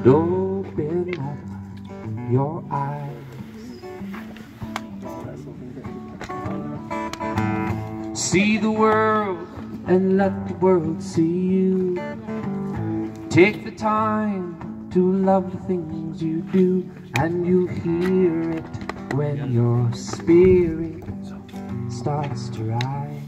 Open up your eyes. See the world and let the world see you. Take the time to love the things you do, and you hear it when your spirit starts to rise.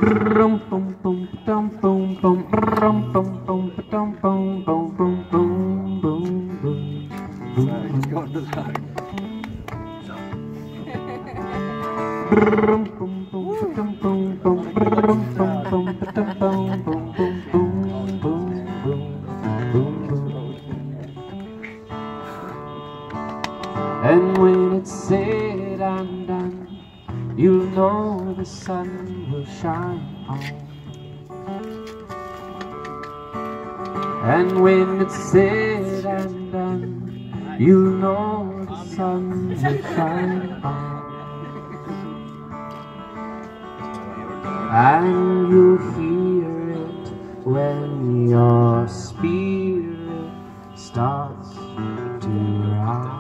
Rum bum bum dum bum bum rum bum bum dum bum bum bum bum bum bum. He's going to die. Rum bum bum dum bum bum rum bum bum dum bum bum bum bum bum bum bum. And when it's said and done, you'll know the sun will shine on. And when it's said and done, you'll know the sun will shine on. And you'll hear it when your spirit starts to rise.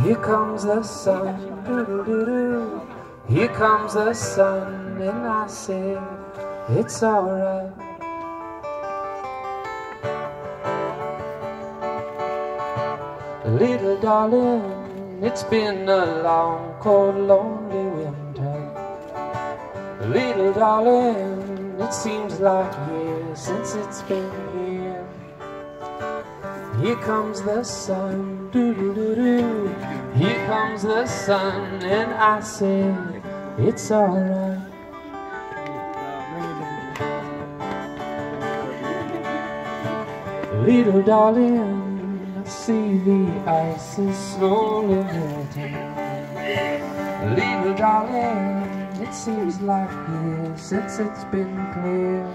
Here comes the sun, doo-doo-doo-doo. Here comes the sun, and I said, it's alright. Little darling, it's been a long, cold, lonely winter. Little darling, it seems like years since it's been here. Here comes the sun, doo-doo-doo-doo. Here comes the sun, and I said, it's alright. Little darling, I see the ice is slowly melting. Little darling, it seems like years since it's been clear.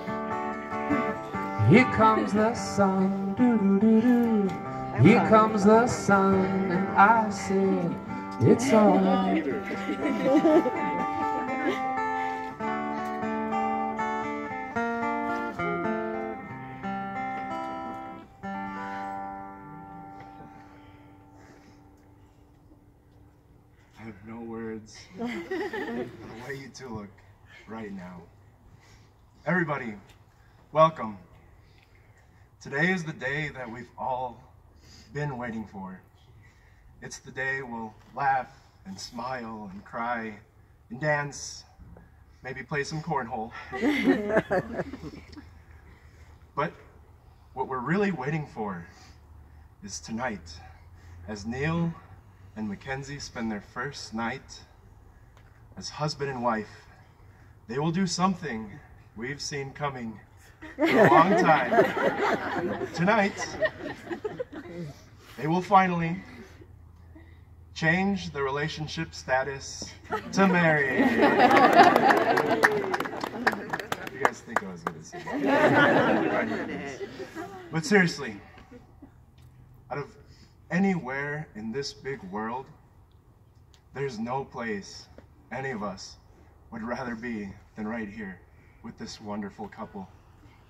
Here comes the sun, doo-doo-doo-doo. Here comes the sun, and I said, it's alright. I have no words for the way you two look right now. Everybody, welcome. Today is the day that we've all been waiting for. It's the day we'll laugh and smile and cry and dance, maybe play some cornhole. But what we're really waiting for is tonight, as Neil and Mackenzie spend their first night as husband and wife. They will do something we've seen coming for a long time. Tonight, they will finally change the relationship status to married. You guys think I was going to say that? But seriously, out of anywhere in this big world, there's no place any of us would rather be than right here with this wonderful couple.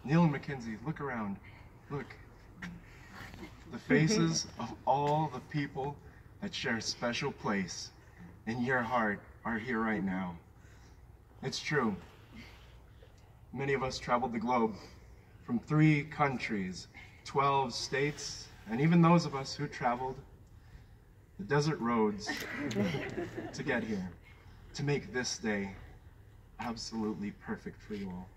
Neil and Mackenzie, look around. Look. The faces of all the people that share a special place in your heart are here right now. It's true. Many of us traveled the globe from 3 countries, 12 states, and even those of us who traveled the desert roads to get here, to make this day absolutely perfect for you all.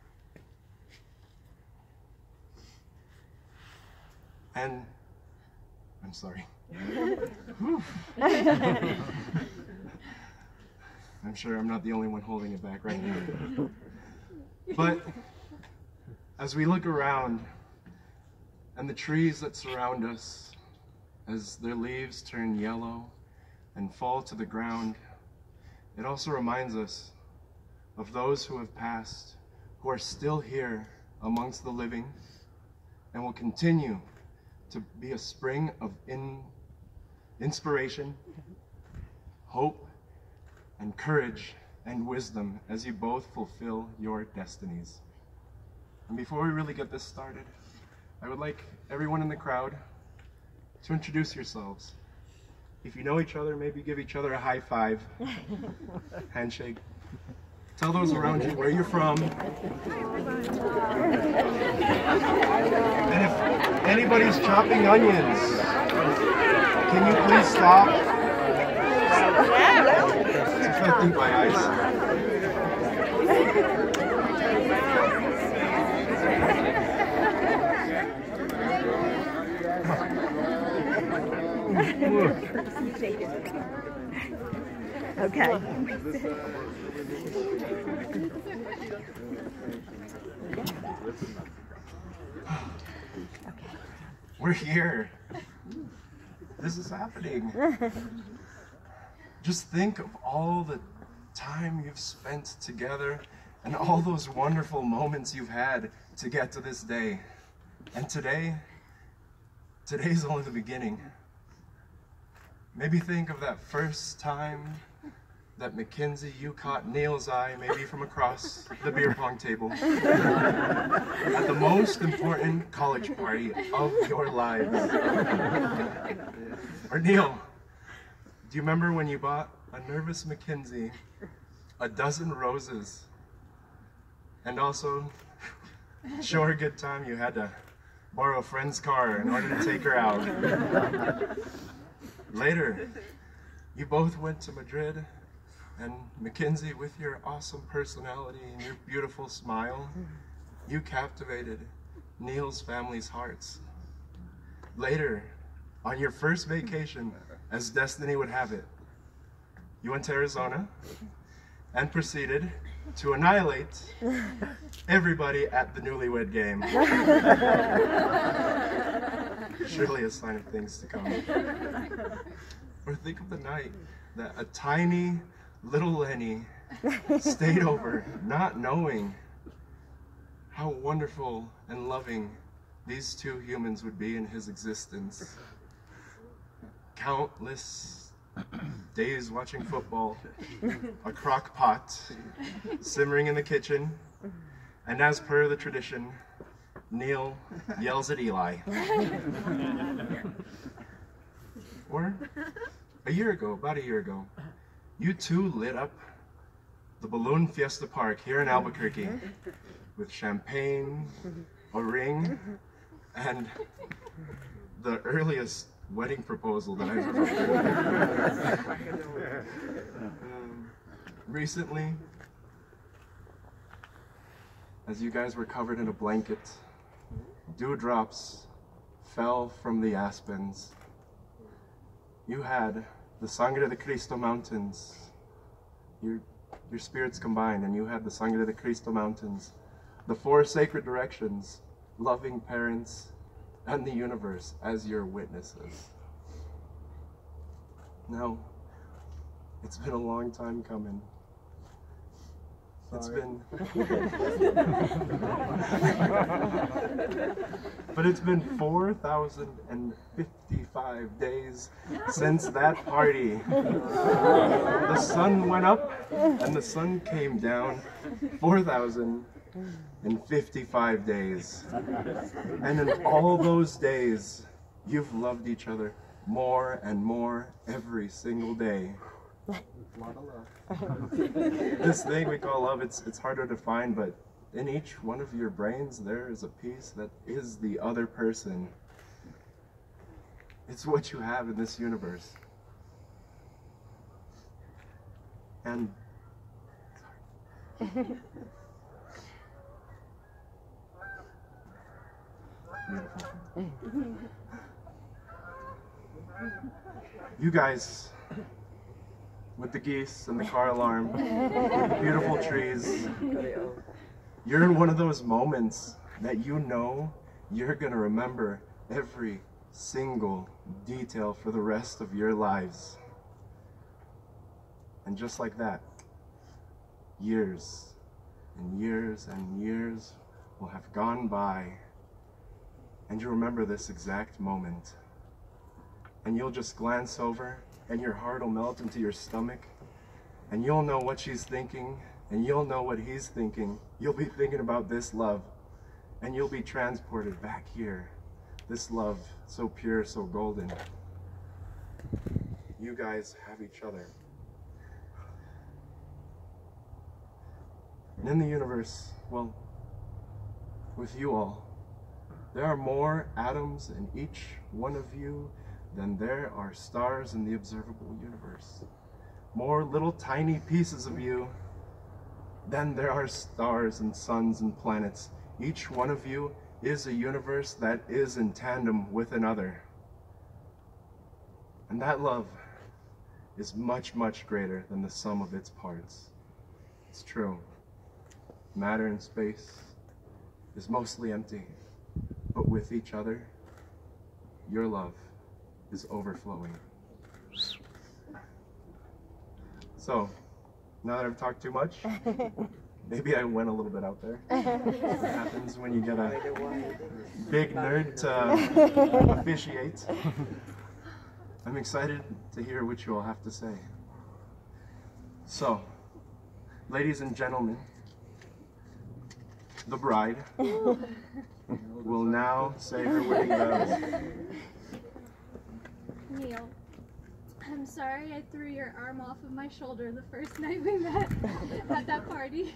And I'm sorry. I'm sure I'm not the only one holding it back right now. But as we look around and the trees that surround us, as their leaves turn yellow and fall to the ground, it also reminds us of those who have passed, who are still here amongst the living, and will continue to be a spring of inspiration, hope, and courage and wisdom as you both fulfill your destinies. And before we really get this started, I would like everyone in the crowd to introduce yourselves. If you know each other, maybe give each other a high five, handshake. Tell those around you where you're from. And if anybody's chopping onions, can you please stop? It's affecting my eyes. Okay. We're here. This is happening. Just think of all the time you've spent together and all those wonderful moments you've had to get to this day. And today's only the beginning. Maybe think of that first time that Mackenzie, you caught Neill's eye, maybe from across the beer pong table, at the most important college party of your lives. Or Neill, do you remember when you bought a nervous Mackenzie a dozen roses, and also show her a good time you had to borrow a friend's car in order to take her out? Later, you both went to Madrid, and Mackenzie, with your awesome personality and your beautiful smile, you captivated Neill's family's hearts. Later, on your first vacation, as destiny would have it, you went to Arizona and proceeded to annihilate everybody at the newlywed game. Surely a sign of things to come. Or think of the night that a tiny little Lenny stayed over, not knowing how wonderful and loving these two humans would be in his existence. Countless days watching football, a crock pot simmering in the kitchen, and as per the tradition, Neill yells at Eli. Or about a year ago, you two lit up the Balloon Fiesta Park here in Albuquerque with champagne, a ring, and the earliest wedding proposal that I've ever heard. Recently, as you guys were covered in a blanket, dewdrops fell from the aspens. You had the Sangre de Cristo Mountains. Your spirits combined, and you had the Sangre de Cristo Mountains, the four sacred directions, loving parents, and the universe as your witnesses. Now, it's been a long time coming. It's been but it's been 4,055 days since that party. The sun went up and the sun came down 4,055 days. And in all those days, you've loved each other more and more every single day. A lot of love. This thing we call love, it's harder to find, but in each one of your brains there is a piece that is the other person. It's what you have in this universe. And beautiful. You guys, with the geese and the car alarm, the beautiful trees, you're in one of those moments that you know you're gonna remember every single detail for the rest of your lives. And just like that, years and years and years will have gone by, and you remember this exact moment. And you'll just glance over, and your heart will melt into your stomach, and you'll know what she's thinking, and you'll know what he's thinking. You'll be thinking about this love, and you'll be transported back here. This love, so pure, so golden. You guys have each other. And in the universe, well, with you all, there are more atoms in each one of you than there are stars in the observable universe. More little tiny pieces of you than there are stars and suns and planets. Each one of you is a universe that is in tandem with another. And that love is much, much greater than the sum of its parts. It's true. Matter and space is mostly empty, but with each other, your love is overflowing. So, now that I've talked too much, maybe I went a little bit out there. What happens when you get a big nerd to officiate. I'm excited to hear what you all have to say. So, ladies and gentlemen, the bride will now say her wedding vows. Neil, I'm sorry I threw your arm off of my shoulder the first night we met at that party.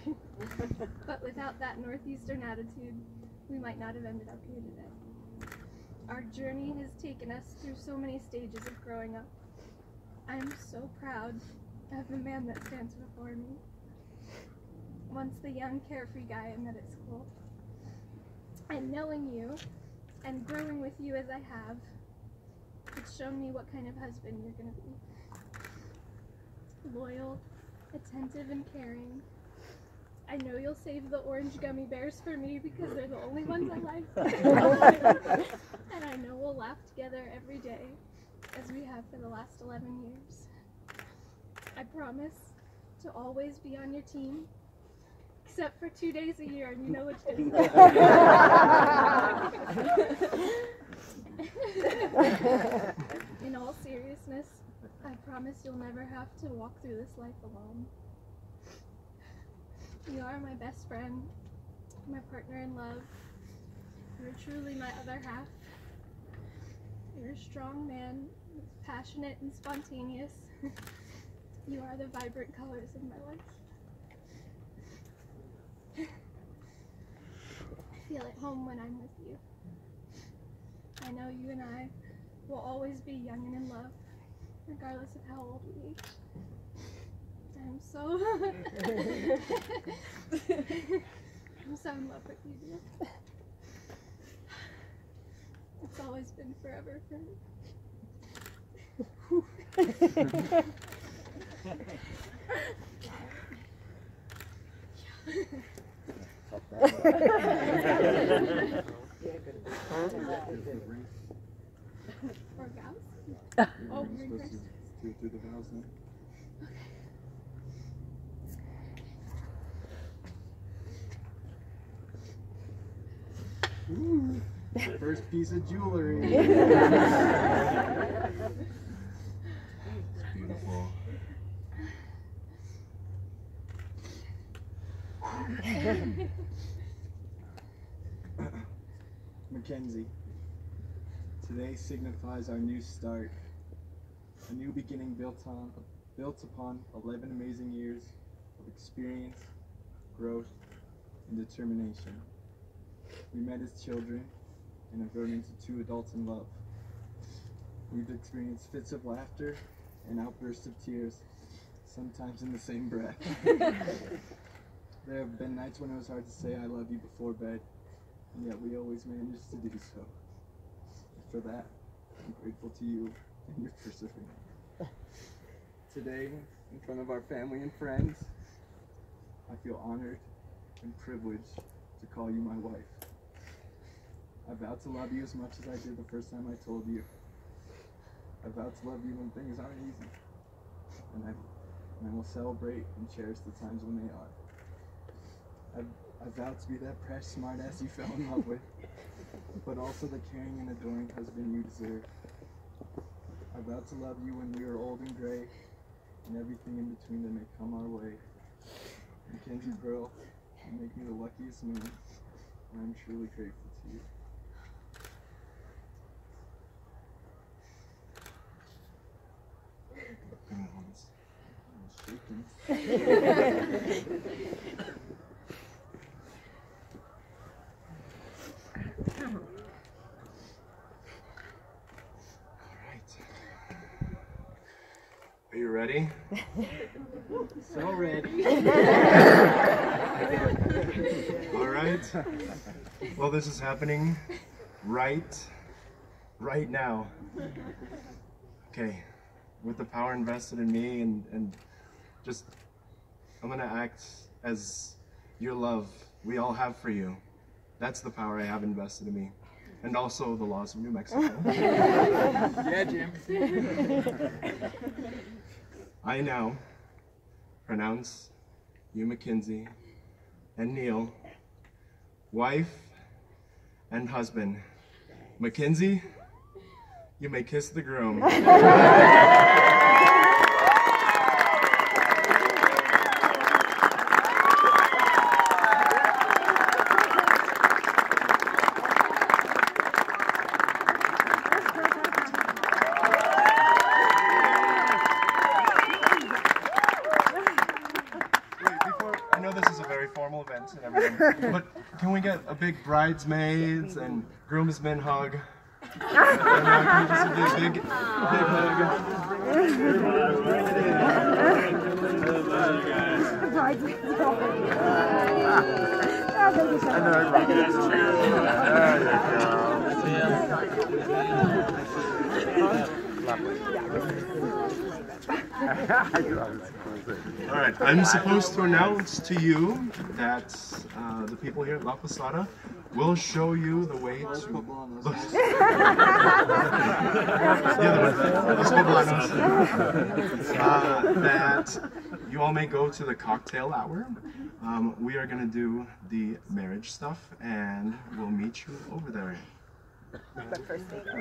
But without that northeastern attitude, we might not have ended up here today. Our journey has taken us through so many stages of growing up. I am so proud of the man that stands before me. Once the young, carefree guy I met at school. And knowing you, and growing with you as I have, it's shown me what kind of husband you're going to be. Loyal, attentive, and caring. I know you'll save the orange gummy bears for me because they're the only ones I like. And I know we'll laugh together every day, as we have for the last 11 years. I promise to always be on your team, except for 2 days a year, and you know which days. In all seriousness, I promise you'll never have to walk through this life alone. You are my best friend, my partner in love. You're truly my other half. You're a strong man, passionate and spontaneous. You are the vibrant colors of my life. I feel at home when I'm with you. I know you and I will always be young and in love, regardless of how old we age. I'm so in love with you, dear. It's always been forever for me. Or vows? Oh, You're supposed to do the vows now. Ooh, first piece of jewelry. It's beautiful. Mackenzie, today signifies our new start, a new beginning built upon 11 amazing years of experience, growth, and determination. We met as children and have grown into two adults in love. We've experienced fits of laughter and outbursts of tears, sometimes in the same breath. There have been nights when it was hard to say I love you before bed, and yet we always managed to do so. And for that, I'm grateful to you and your perseverance. Today, in front of our family and friends, I feel honored and privileged to call you my wife. I vow to love you as much as I did the first time I told you. I vow to love you when things aren't easy. And I will celebrate and cherish the times when they are. I vow to be that fresh, smart ass you fell in love with, but also the caring and adoring husband you deserve. I vow to love you when we are old and gray, and everything in between that may come our way. Mackenzie girl, you make me the luckiest man, and I'm truly grateful to you. Are you ready? So ready. All right. Well, this is happening right now. Okay. With the power invested in me and just, I'm gonna act as your love we all have for you. That's the power I have invested in me. And also the laws of New Mexico. Yeah, Jim. I now pronounce you, Mackenzie and Neill, wife and husband. Mackenzie, you may kiss the groom. I know this is a very formal event and everything, but can we get a big bridesmaids and groomsmen hug? And can we just do a big hug? All right, I'm supposed to announce to you that the people here at La Posada will show you the way to Los Poblanos, that you all may go to the cocktail hour. We are going to do the marriage stuff, and we'll meet you over there.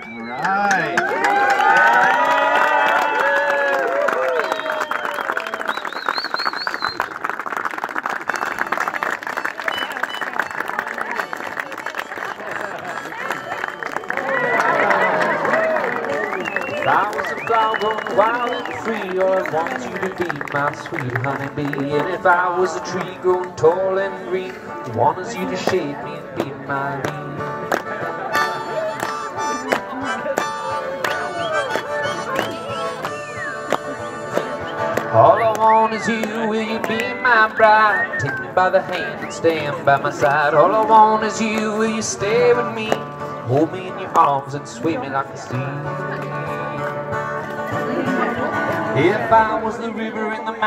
All right. If I was a flower grown wild and free, I want you to be my sweet honeybee. And if I was a tree grown tall and green, I want you to shade me and be my leaf. All I want is you, will you be my bride? Take me by the hand and stand by my side. All I want is you, will you stay with me? Hold me in your arms and sway me like a sea. If I was the river in the mountain,